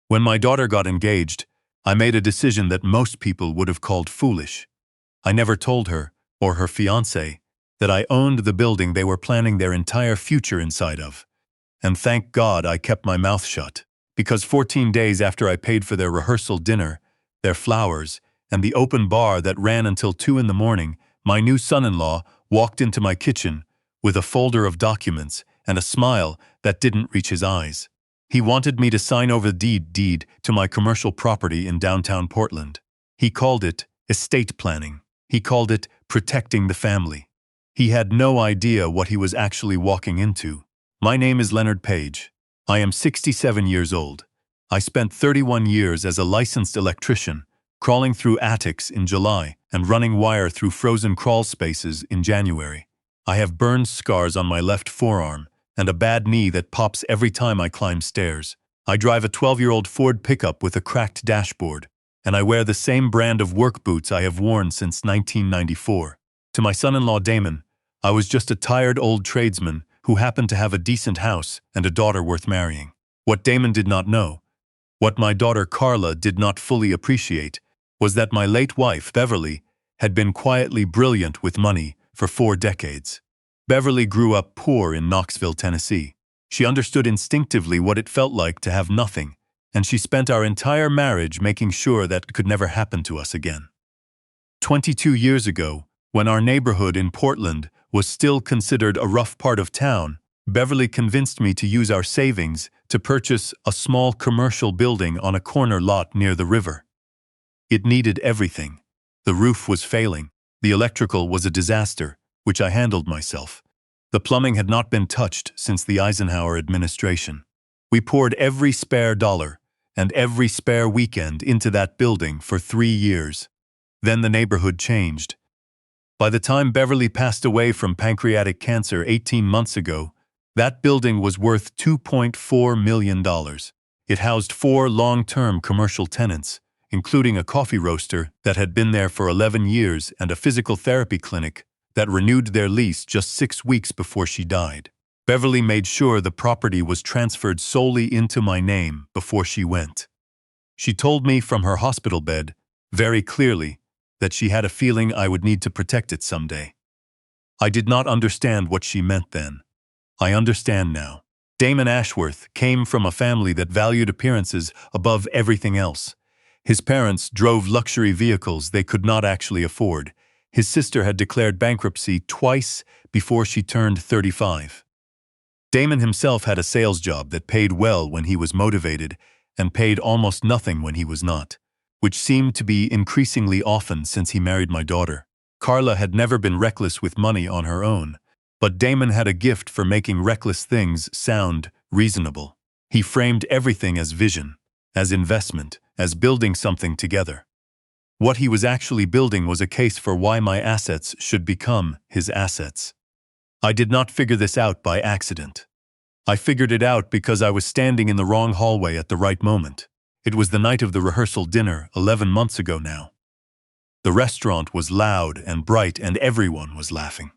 When my daughter got engaged, I made a decision that most people would have called foolish. I never told her, or her fiancé, that I owned the building they were planning their entire future inside of. And thank God I kept my mouth shut, because 14 days after I paid for their rehearsal dinner, their flowers, and the open bar that ran until 2 in the morning, my new son-in-law walked into my kitchen with a folder of documents and a smile that didn't reach his eyes. He wanted me to sign over the deed to my commercial property in downtown Portland. He called it estate planning. He called it protecting the family. He had no idea what he was actually walking into. My name is Leonard Paige. I am 67 years old. I spent 31 years as a licensed electrician, crawling through attics in July and running wire through frozen crawl spaces in January. I have burned scars on my left forearm and a bad knee that pops every time I climb stairs. I drive a 12-year-old Ford pickup with a cracked dashboard, and I wear the same brand of work boots I have worn since 1994. To my son-in-law Damon, I was just a tired old tradesman who happened to have a decent house and a daughter worth marrying. What Damon did not know, what my daughter Carla did not fully appreciate, was that my late wife, Beverly, had been quietly brilliant with money for 4 decades. Beverly grew up poor in Knoxville, Tennessee. She understood instinctively what it felt like to have nothing, and she spent our entire marriage making sure that could never happen to us again. 22 years ago, when our neighborhood in Portland was still considered a rough part of town, Beverly convinced me to use our savings to purchase a small commercial building on a corner lot near the river. It needed everything. The roof was failing. The electrical was a disaster, which I handled myself. The plumbing had not been touched since the Eisenhower administration. We poured every spare dollar and every spare weekend into that building for 3 years. Then the neighborhood changed. By the time Beverly passed away from pancreatic cancer 18 months ago, that building was worth $2.4 million. It housed 4 long-term commercial tenants, including a coffee roaster that had been there for 11 years and a physical therapy clinic that renewed their lease just 6 weeks before she died. Beverly made sure the property was transferred solely into my name before she went. She told me from her hospital bed, very clearly, that she had a feeling I would need to protect it someday. I did not understand what she meant then. I understand now. Damon Ashworth came from a family that valued appearances above everything else. His parents drove luxury vehicles they could not actually afford. His sister had declared bankruptcy twice before she turned 35. Damon himself had a sales job that paid well when he was motivated and paid almost nothing when he was not, which seemed to be increasingly often since he married my daughter. Carla had never been reckless with money on her own, but Damon had a gift for making reckless things sound reasonable. He framed everything as vision, as investment, as building something together. What he was actually building was a case for why my assets should become his assets. I did not figure this out by accident. I figured it out because I was standing in the wrong hallway at the right moment. It was the night of the rehearsal dinner 11 months ago now. The restaurant was loud and bright and everyone was laughing.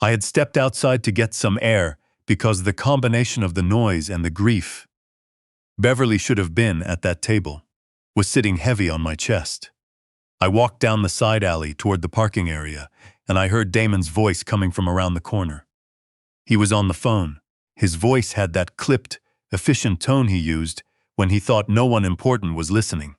I had stepped outside to get some air because the combination of the noise and the grief, Beverly should have been at that table, was sitting heavy on my chest. I walked down the side alley toward the parking area, and I heard Damon's voice coming from around the corner. He was on the phone. His voice had that clipped, efficient tone he used when he thought no one important was listening.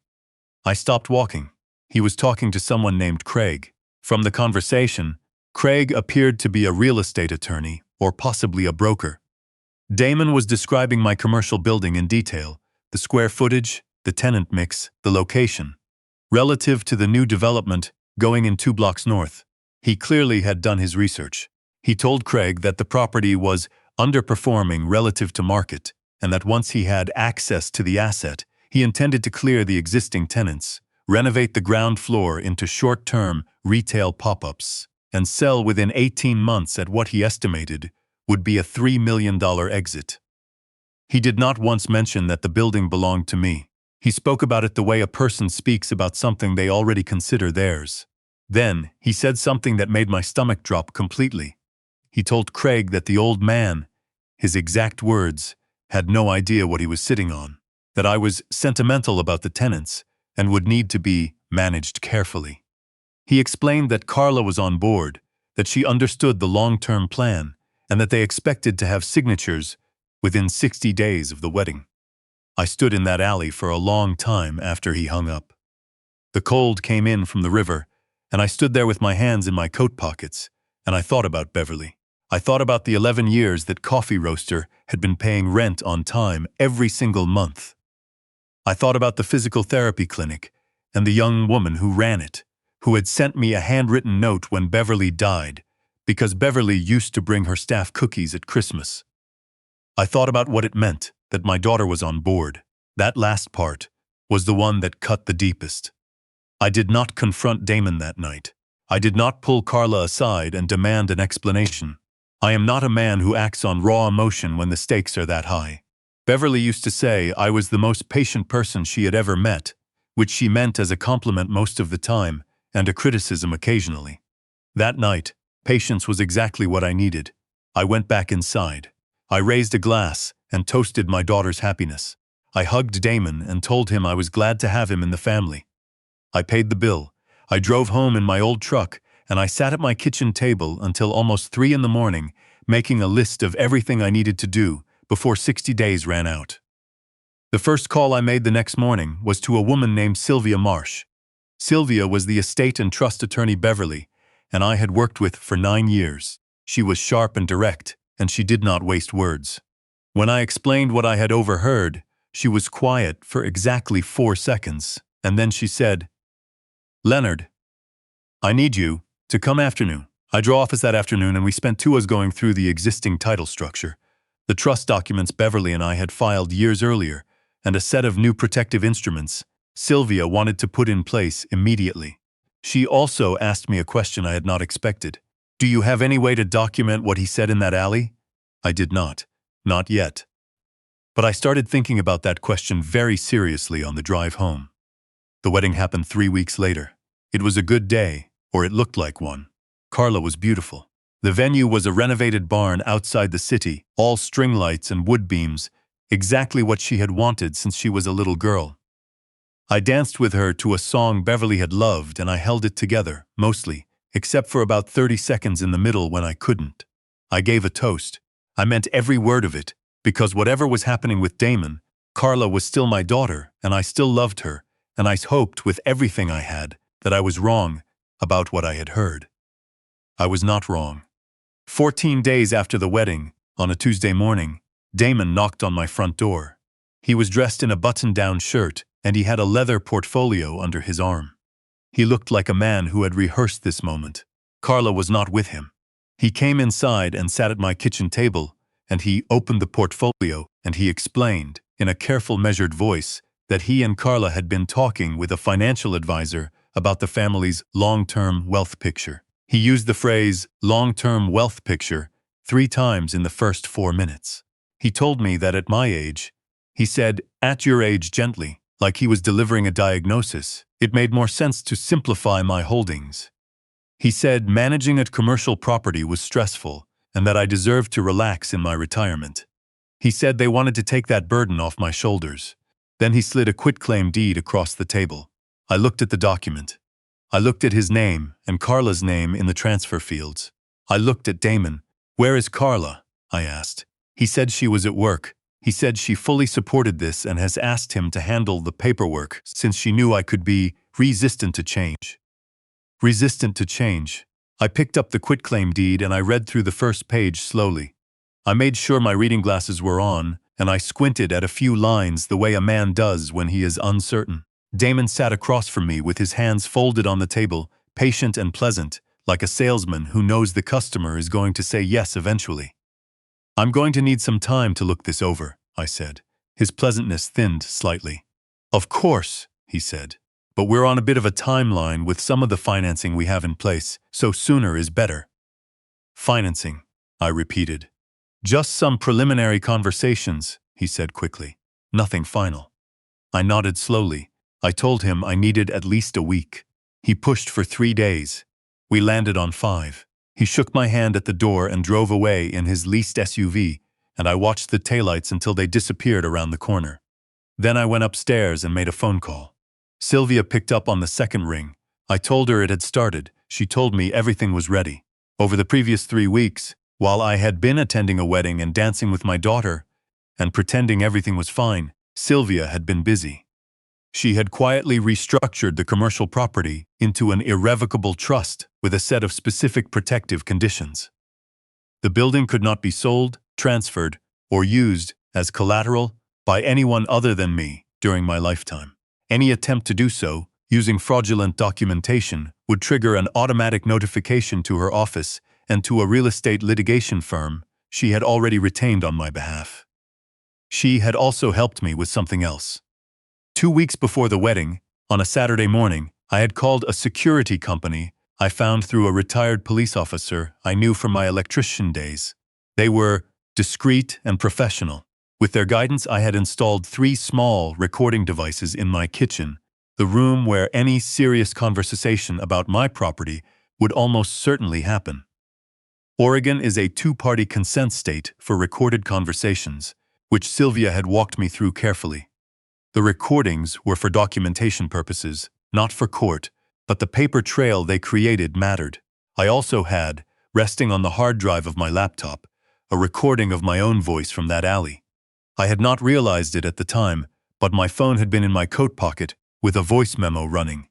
I stopped walking. He was talking to someone named Craig. From the conversation, Craig appeared to be a real estate attorney or possibly a broker. Damon was describing my commercial building in detail, the square footage, the tenant mix, the location, relative to the new development going in 2 blocks north. He clearly had done his research. He told Craig that the property was underperforming relative to market, and that once he had access to the asset, he intended to clear the existing tenants, renovate the ground floor into short-term retail pop-ups, and sell within 18 months at what he estimated would be a $3 million exit. He did not once mention that the building belonged to me. He spoke about it the way a person speaks about something they already consider theirs. Then, he said something that made my stomach drop completely. He told Craig that the old man, his exact words, had no idea what he was sitting on. that I was sentimental about the tenants and would need to be managed carefully. He explained that Carla was on board, that she understood the long-term plan, and that they expected to have signatures within 60 days of the wedding. I stood in that alley for a long time after he hung up. The cold came in from the river, and I stood there with my hands in my coat pockets, and I thought about Beverly. I thought about the 11 years that Coffee Roaster had been paying rent on time every single month. I thought about the physical therapy clinic and the young woman who ran it, who had sent me a handwritten note when Beverly died, because Beverly used to bring her staff cookies at Christmas. I thought about what it meant that my daughter was on board. That last part was the one that cut the deepest. I did not confront Damon that night. I did not pull Carla aside and demand an explanation. I am not a man who acts on raw emotion when the stakes are that high. Beverly used to say I was the most patient person she had ever met, which she meant as a compliment most of the time and a criticism occasionally. That night, patience was exactly what I needed. I went back inside. I raised a glass and toasted my daughter's happiness. I hugged Damon and told him I was glad to have him in the family. I paid the bill. I drove home in my old truck, and I sat at my kitchen table until almost 3 in the morning, making a list of everything I needed to do before 60 days ran out. The first call I made the next morning was to a woman named Sylvia Marsh. Sylvia was the estate and trust attorney Beverly, and I had worked with for 9 years. She was sharp and direct, and she did not waste words. When I explained what I had overheard, she was quiet for exactly 4 seconds, and then she said, "Leonard, I need you to come afternoon." I drew office that afternoon and we spent 2 hours going through the existing title structure, the trust documents Beverly and I had filed years earlier, and a set of new protective instruments Sylvia wanted to put in place immediately. She also asked me a question I had not expected. "Do you have any way to document what he said in that alley?" I did not. Not yet. But I started thinking about that question very seriously on the drive home. The wedding happened 3 weeks later. It was a good day, or it looked like one. Carla was beautiful. The venue was a renovated barn outside the city, all string lights and wood beams, exactly what she had wanted since she was a little girl. I danced with her to a song Beverly had loved, and I held it together, mostly, except for about 30 seconds in the middle when I couldn't. I gave a toast. I meant every word of it, because whatever was happening with Damon, Carla was still my daughter, and I still loved her, and I hoped with everything I had that I was wrong about what I had heard. I was not wrong. 14 days after the wedding, on a Tuesday morning, Damon knocked on my front door. He was dressed in a button-down shirt, and he had a leather portfolio under his arm. He looked like a man who had rehearsed this moment. Carla was not with him. He came inside and sat at my kitchen table, and he opened the portfolio, and he explained, in a careful, measured voice, that he and Carla had been talking with a financial advisor about the family's long-term wealth picture. He used the phrase, long-term wealth picture, 3 times in the first 4 minutes. He told me that at my age, he said, at your age gently, like he was delivering a diagnosis, it made more sense to simplify my holdings. He said managing a commercial property was stressful, and that I deserved to relax in my retirement. He said they wanted to take that burden off my shoulders. Then he slid a quitclaim deed across the table. I looked at the document. I looked at his name and Carla's name in the transfer fields. I looked at Damon. "Where is Carla?" I asked. He said she was at work. He said she fully supported this and has asked him to handle the paperwork since she knew I could be resistant to change. Resistant to change. I picked up the quitclaim deed and I read through the first page slowly. I made sure my reading glasses were on, and I squinted at a few lines the way a man does when he is uncertain. Damon sat across from me with his hands folded on the table, patient and pleasant, like a salesman who knows the customer is going to say yes eventually. "I'm going to need some time to look this over," I said. His pleasantness thinned slightly. "Of course," he said, "but we're on a bit of a timeline with some of the financing we have in place, so sooner is better." "Financing," I repeated. "Just some preliminary conversations," he said quickly. "Nothing final." I nodded slowly. I told him I needed at least a week. He pushed for 3 days. We landed on 5. He shook my hand at the door and drove away in his leased SUV, and I watched the taillights until they disappeared around the corner. Then I went upstairs and made a phone call. Sylvia picked up on the second ring. I told her it had started. She told me everything was ready. Over the previous 3 weeks, while I had been attending a wedding and dancing with my daughter and pretending everything was fine, Sylvia had been busy. She had quietly restructured the commercial property into an irrevocable trust with a set of specific protective conditions. The building could not be sold, transferred, or used as collateral by anyone other than me during my lifetime. Any attempt to do so, using fraudulent documentation, would trigger an automatic notification to her office and to a real estate litigation firm she had already retained on my behalf. She had also helped me with something else. 2 weeks before the wedding, on a Saturday morning, I had called a security company I found through a retired police officer I knew from my electrician days. They were discreet and professional. With their guidance, I had installed 3 small recording devices in my kitchen, the room where any serious conversation about my property would almost certainly happen. Oregon is a 2-party consent state for recorded conversations, which Sylvia had walked me through carefully. The recordings were for documentation purposes, not for court, but the paper trail they created mattered. I also had, resting on the hard drive of my laptop, a recording of my own voice from that alley. I had not realized it at the time, but my phone had been in my coat pocket with a voice memo running.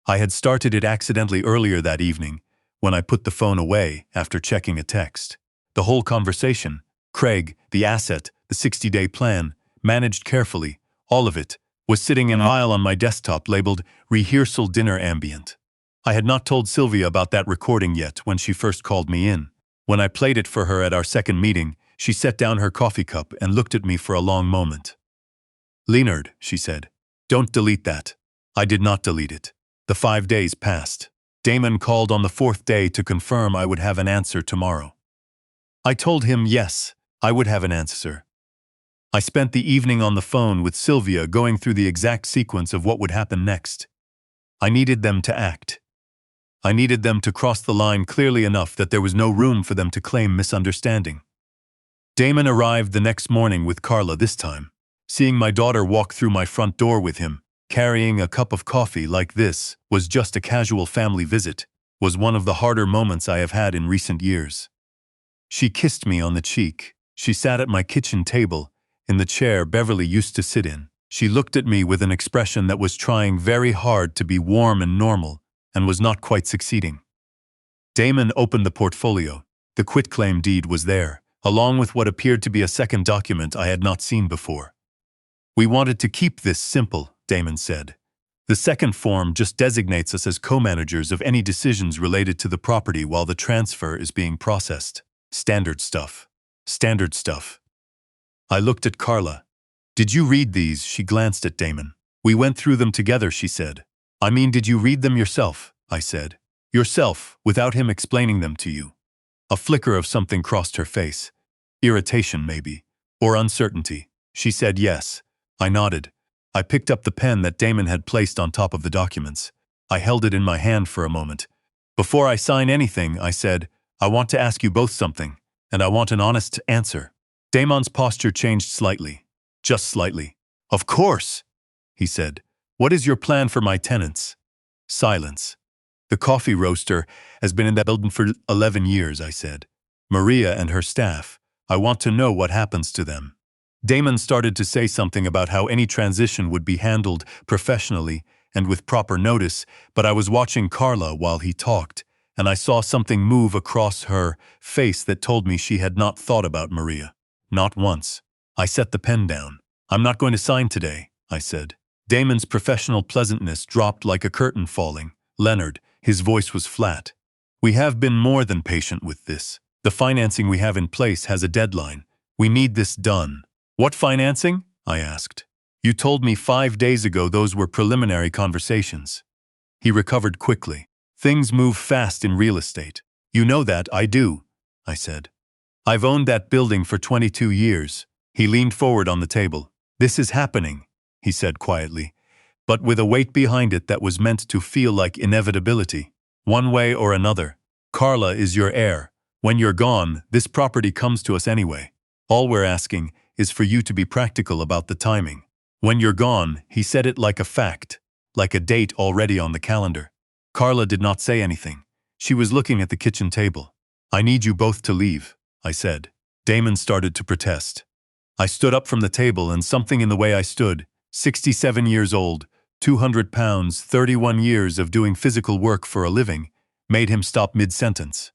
I had started it accidentally earlier that evening when I put the phone away after checking a text. The whole conversation, Craig, the asset, the 60-day plan, managed carefully, all of it, was sitting in a file on my desktop labeled Rehearsal Dinner Ambient. I had not told Sylvia about that recording yet when she first called me in. When I played it for her at our second meeting, she set down her coffee cup and looked at me for a long moment. "Leonard," she said, "don't delete that." I did not delete it. The 5 days passed. Damon called on the 4th day to confirm I would have an answer tomorrow. I told him yes, I would have an answer. I spent the evening on the phone with Sylvia going through the exact sequence of what would happen next. I needed them to act. I needed them to cross the line clearly enough that there was no room for them to claim misunderstanding. Damon arrived the next morning with Carla this time. Seeing my daughter walk through my front door with him, carrying a cup of coffee like this was just a casual family visit, was one of the harder moments I have had in recent years. She kissed me on the cheek. She sat at my kitchen table, in the chair Beverly used to sit in. She looked at me with an expression that was trying very hard to be warm and normal, and was not quite succeeding. Damon opened the portfolio. The quitclaim deed was there, along with what appeared to be a second document I had not seen before. "We wanted to keep this simple," Damon said. "The second form just designates us as co-managers of any decisions related to the property while the transfer is being processed. Standard stuff. Standard stuff." I looked at Carla. "Did you read these?" She glanced at Damon. "We went through them together," she said. "I mean, did you read them yourself?" I said. "Yourself, without him explaining them to you?" A flicker of something crossed her face. Irritation, maybe. Or uncertainty. She said yes. I nodded. I picked up the pen that Damon had placed on top of the documents. I held it in my hand for a moment. "Before I sign anything," I said, "I want to ask you both something, and I want an honest answer." Damon's posture changed slightly. Just slightly. "Of course," he said. "What is your plan for my tenants?" Silence. "The coffee roaster has been in that building for 11 years, I said. "Maria and her staff. I want to know what happens to them." Damon started to say something about how any transition would be handled professionally and with proper notice, but I was watching Carla while he talked, and I saw something move across her face that told me she had not thought about Maria. Not once. I set the pen down. "I'm not going to sign today," I said. Damon's professional pleasantness dropped like a curtain falling. "Leonard," his voice was flat. "We have been more than patient with this. The financing we have in place has a deadline. We need this done." "What financing?" I asked. "You told me 5 days ago those were preliminary conversations." He recovered quickly. "Things move fast in real estate. You know that, I do," I said. "I've owned that building for 22 years. He leaned forward on the table. "This is happening," he said quietly, but with a weight behind it that was meant to feel like inevitability. "One way or another. Carla is your heir. When you're gone, this property comes to us anyway. All we're asking is for you to be practical about the timing. When you're gone, he said it like a fact, like a date already on the calendar. Carla did not say anything. She was looking at the kitchen table. I need you both to leave, I said. Damon started to protest. I stood up from the table and something in the way I stood, 67 years old, 200 pounds, 31 years of doing physical work for a living, made him stop mid-sentence.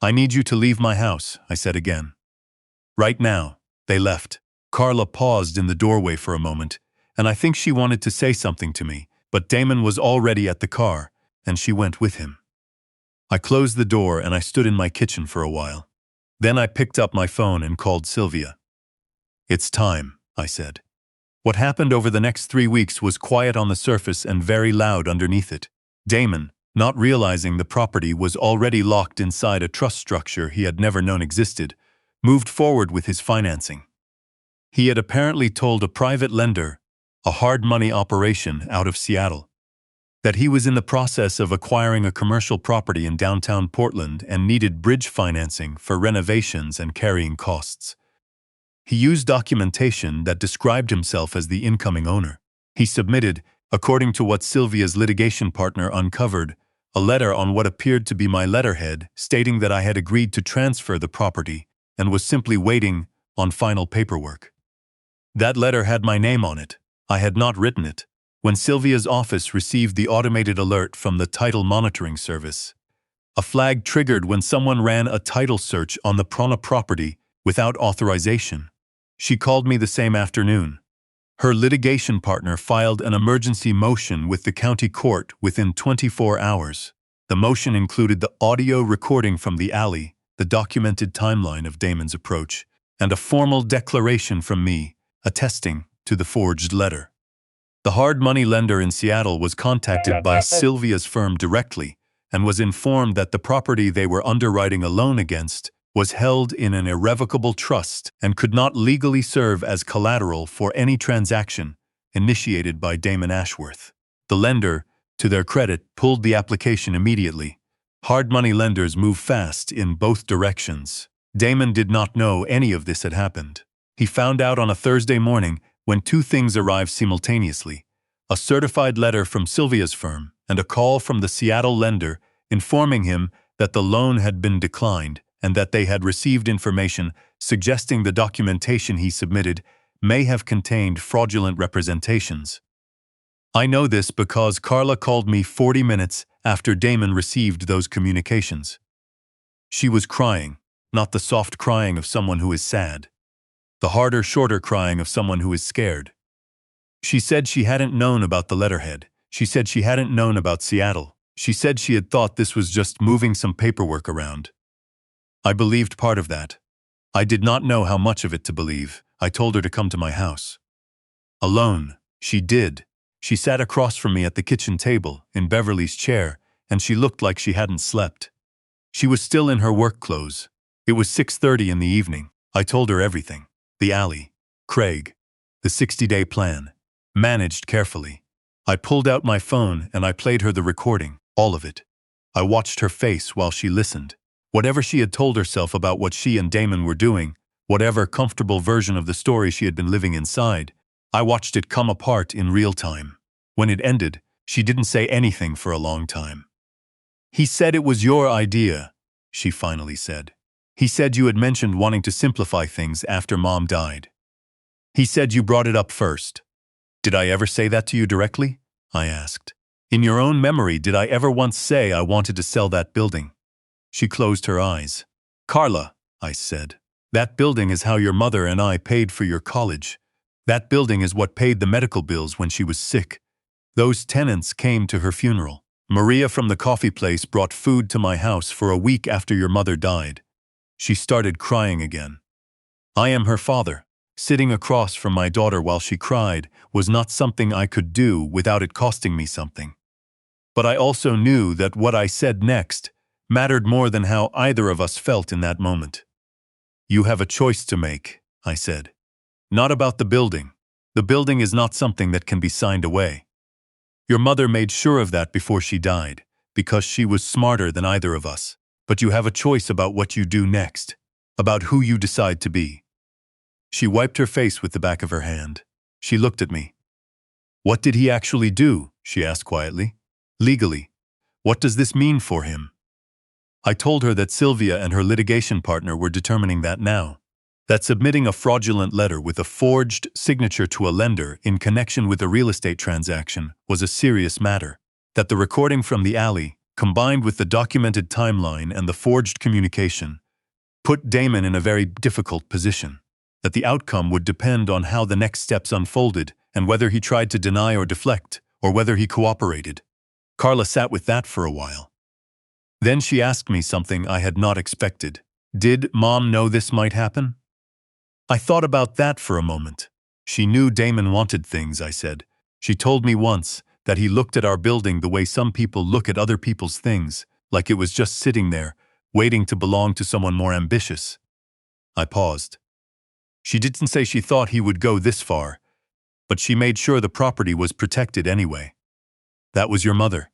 I need you to leave my house, I said again. Right now. They left. Carla paused in the doorway for a moment, and I think she wanted to say something to me, but Damon was already at the car, and she went with him. I closed the door and I stood in my kitchen for a while. Then I picked up my phone and called Sylvia. It's time, I said. What happened over the next 3 weeks was quiet on the surface and very loud underneath it. Damon, not realizing the property was already locked inside a trust structure he had never known existed, moved forward with his financing. He had apparently told a private lender, a hard money operation out of Seattle, that he was in the process of acquiring a commercial property in downtown Portland and needed bridge financing for renovations and carrying costs. He used documentation that described himself as the incoming owner. He submitted, according to what Sylvia's litigation partner uncovered, a letter on what appeared to be my letterhead stating that I had agreed to transfer the property and was simply waiting on final paperwork. That letter had my name on it. I had not written it. When Sylvia's office received the automated alert from the title monitoring service, a flag triggered when someone ran a title search on the Prana property without authorization. She called me the same afternoon. Her litigation partner filed an emergency motion with the county court within 24 hours. The motion included the audio recording from the alley, the documented timeline of Damon's approach, and a formal declaration from me attesting to the forged letter. The hard money lender in Seattle was contacted by Sylvia's firm directly and was informed that the property they were underwriting a loan against was held in an irrevocable trust and could not legally serve as collateral for any transaction initiated by Damon Ashworth. The lender, to their credit, pulled the application immediately. Hard money lenders move fast in both directions. Damon did not know any of this had happened. He found out on a Thursday morning when two things arrived simultaneously: a certified letter from Sylvia's firm and a call from the Seattle lender informing him that the loan had been declined and that they had received information suggesting the documentation he submitted may have contained fraudulent representations. I know this because Carla called me 40 minutes after Damon received those communications. She was crying, not the soft crying of someone who is sad. The harder, shorter crying of someone who is scared. She said she hadn't known about the letterhead. She said she hadn't known about Seattle. She said she had thought this was just moving some paperwork around. I believed part of that. I did not know how much of it to believe. I told her to come to my house. Alone, she did. She sat across from me at the kitchen table, in Beverly's chair, and she looked like she hadn't slept. She was still in her work clothes. It was 6:30 in the evening. I told her everything. The alley, Craig, the 60-day plan, managed carefully. I pulled out my phone and I played her the recording, all of it. I watched her face while she listened. Whatever she had told herself about what she and Damon were doing, whatever comfortable version of the story she had been living inside, I watched it come apart in real time. When it ended, she didn't say anything for a long time. "He said it was your idea," she finally said. "He said you had mentioned wanting to simplify things after Mom died. He said you brought it up first." "Did I ever say that to you directly?" I asked. "In your own memory, did I ever once say I wanted to sell that building?" She closed her eyes. "Carla," I said, "that building is how your mother and I paid for your college. That building is what paid the medical bills when she was sick. Those tenants came to her funeral. Maria from the coffee place brought food to my house for a week after your mother died." She started crying again. I am her father. Sitting across from my daughter while she cried was not something I could do without it costing me something. But I also knew that what I said next mattered more than how either of us felt in that moment. "You have a choice to make," I said. "Not about the building. The building is not something that can be signed away. Your mother made sure of that before she died, because she was smarter than either of us. But you have a choice about what you do next, about who you decide to be." She wiped her face with the back of her hand. She looked at me. What did he actually do? She asked quietly. Legally, what does this mean for him? I told her that Sylvia and her litigation partner were determining that now. That submitting a fraudulent letter with a forged signature to a lender in connection with a real estate transaction was a serious matter. That the recording from the alley, combined with the documented timeline and the forged communication, put Damon in a very difficult position. That the outcome would depend on how the next steps unfolded and whether he tried to deny or deflect, or whether he cooperated. Carla sat with that for a while. Then she asked me something I had not expected. Did Mom know this might happen? I thought about that for a moment. She knew Damon wanted things, I said. She told me once that he looked at our building the way some people look at other people's things, like it was just sitting there, waiting to belong to someone more ambitious. I paused. She didn't say she thought he would go this far, but she made sure the property was protected anyway. That was your mother.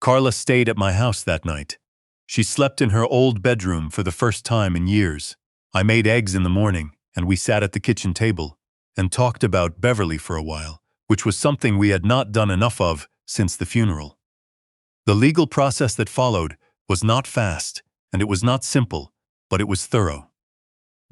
Carla stayed at my house that night. She slept in her old bedroom for the first time in years. I made eggs in the morning, and we sat at the kitchen table and talked about Beverly for a while, which was something we had not done enough of since the funeral. The legal process that followed was not fast, and it was not simple, but it was thorough.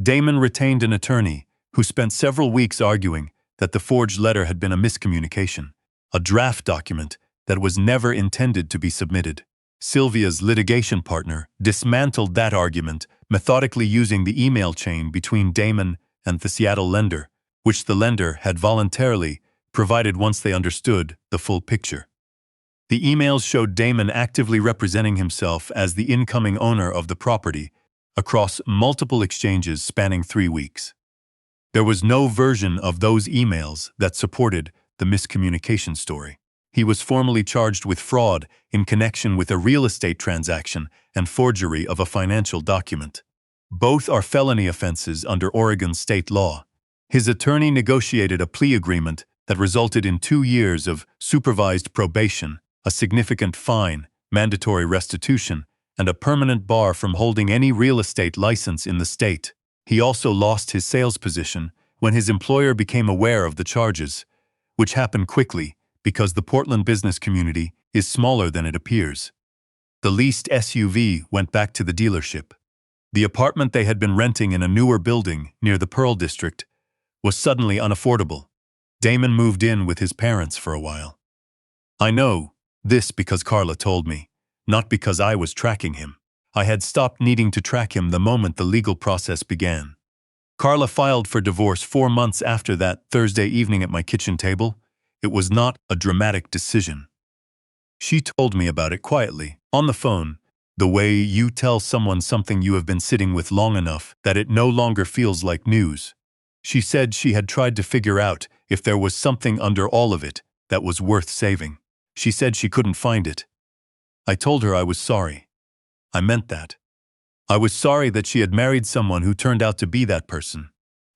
Damon retained an attorney who spent several weeks arguing that the forged letter had been a miscommunication, a draft document that was never intended to be submitted. Sylvia's litigation partner dismantled that argument, methodically using the email chain between Damon and the Seattle lender, which the lender had voluntarily provided once they understood the full picture. The emails showed Damon actively representing himself as the incoming owner of the property across multiple exchanges spanning 3 weeks. There was no version of those emails that supported the miscommunication story. He was formally charged with fraud in connection with a real estate transaction and forgery of a financial document. Both are felony offenses under Oregon state law. His attorney negotiated a plea agreement that resulted in 2 years of supervised probation, a significant fine, mandatory restitution, and a permanent bar from holding any real estate license in the state. He also lost his sales position when his employer became aware of the charges, which happened quickly because the Portland business community is smaller than it appears. The leased SUV went back to the dealership. The apartment they had been renting in a newer building near the Pearl District was suddenly unaffordable. Damon moved in with his parents for a while. I know this because Carla told me, not because I was tracking him. I had stopped needing to track him the moment the legal process began. Carla filed for divorce 4 months after that Thursday evening at my kitchen table. It was not a dramatic decision. She told me about it quietly, on the phone, the way you tell someone something you have been sitting with long enough that it no longer feels like news. She said she had tried to figure out if there was something under all of it that was worth saving. She said she couldn't find it. I told her I was sorry. I meant that. I was sorry that she had married someone who turned out to be that person.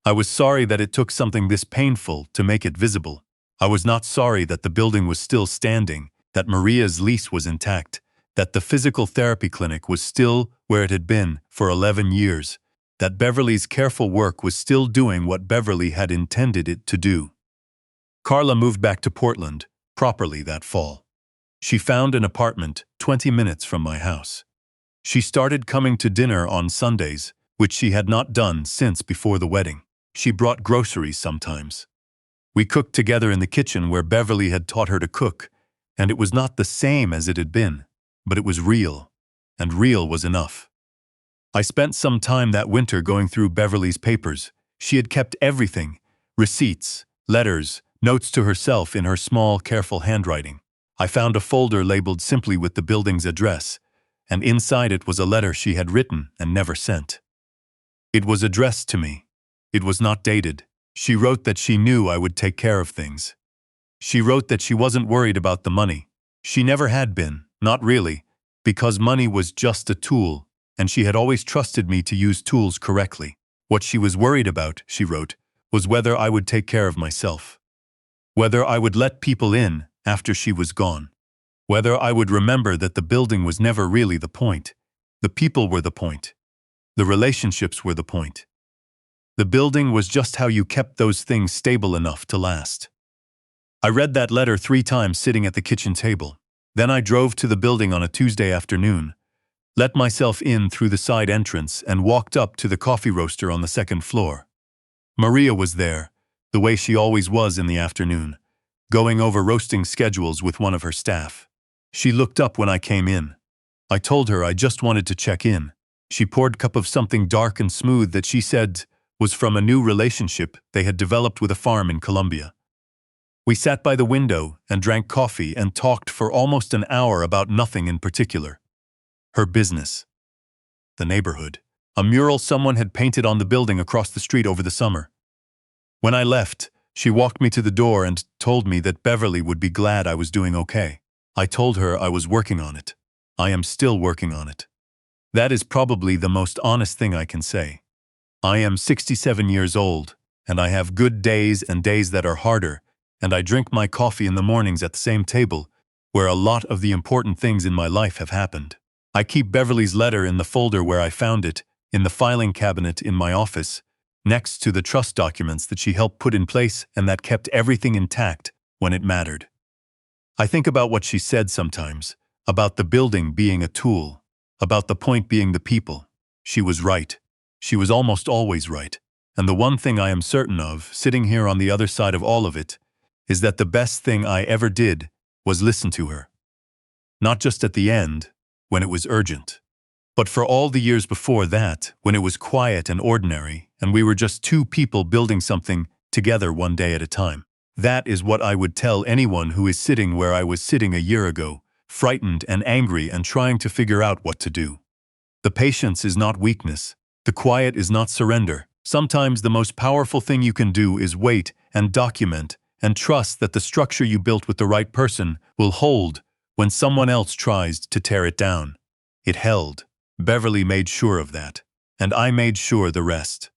I was sorry that it took something this painful to make it visible. I was not sorry that the building was still standing, that Maria's lease was intact, that the physical therapy clinic was still where it had been for 11 years, that Beverly's careful work was still doing what Beverly had intended it to do. Carla moved back to Portland properly that fall. She found an apartment 20 minutes from my house. She started coming to dinner on Sundays, which she had not done since before the wedding. She brought groceries sometimes. We cooked together in the kitchen where Beverly had taught her to cook, and it was not the same as it had been, but it was real, and real was enough. I spent some time that winter going through Beverly's papers. She had kept everything, receipts, letters, notes to herself in her small, careful handwriting. I found a folder labeled simply with the building's address, and inside it was a letter she had written and never sent. It was addressed to me. It was not dated. She wrote that she knew I would take care of things. She wrote that she wasn't worried about the money. She never had been, not really, because money was just a tool, and she had always trusted me to use tools correctly. What she was worried about, she wrote, was whether I would take care of myself. Whether I would let people in after she was gone. Whether I would remember that the building was never really the point. The people were the point. The relationships were the point. The building was just how you kept those things stable enough to last. I read that letter 3 times sitting at the kitchen table. Then I drove to the building on a Tuesday afternoon, let myself in through the side entrance, and walked up to the coffee roaster on the second floor. Maria was there, the way she always was in the afternoon, going over roasting schedules with one of her staff. She looked up when I came in. I told her I just wanted to check in. She poured a cup of something dark and smooth that she said was from a new relationship they had developed with a farm in Colombia. We sat by the window and drank coffee and talked for almost an hour about nothing in particular. Her business. The neighborhood. A mural someone had painted on the building across the street over the summer. When I left, she walked me to the door and told me that Beverly would be glad I was doing okay. I told her I was working on it. I am still working on it. That is probably the most honest thing I can say. I am 67 years old, and I have good days and days that are harder, and I drink my coffee in the mornings at the same table, where a lot of the important things in my life have happened. I keep Beverly's letter in the folder where I found it, in the filing cabinet in my office, next to the trust documents that she helped put in place and that kept everything intact when it mattered. I think about what she said sometimes, about the building being a tool, about the point being the people. She was right. She was almost always right. And the one thing I am certain of, sitting here on the other side of all of it, is that the best thing I ever did was listen to her. Not just at the end, when it was urgent, but for all the years before that, when it was quiet and ordinary, and we were just two people building something together one day at a time. That is what I would tell anyone who is sitting where I was sitting a year ago, frightened and angry and trying to figure out what to do. The patience is not weakness. The quiet is not surrender. Sometimes the most powerful thing you can do is wait and document and trust that the structure you built with the right person will hold when someone else tries to tear it down. It held. Beverly made sure of that, and I made sure the rest.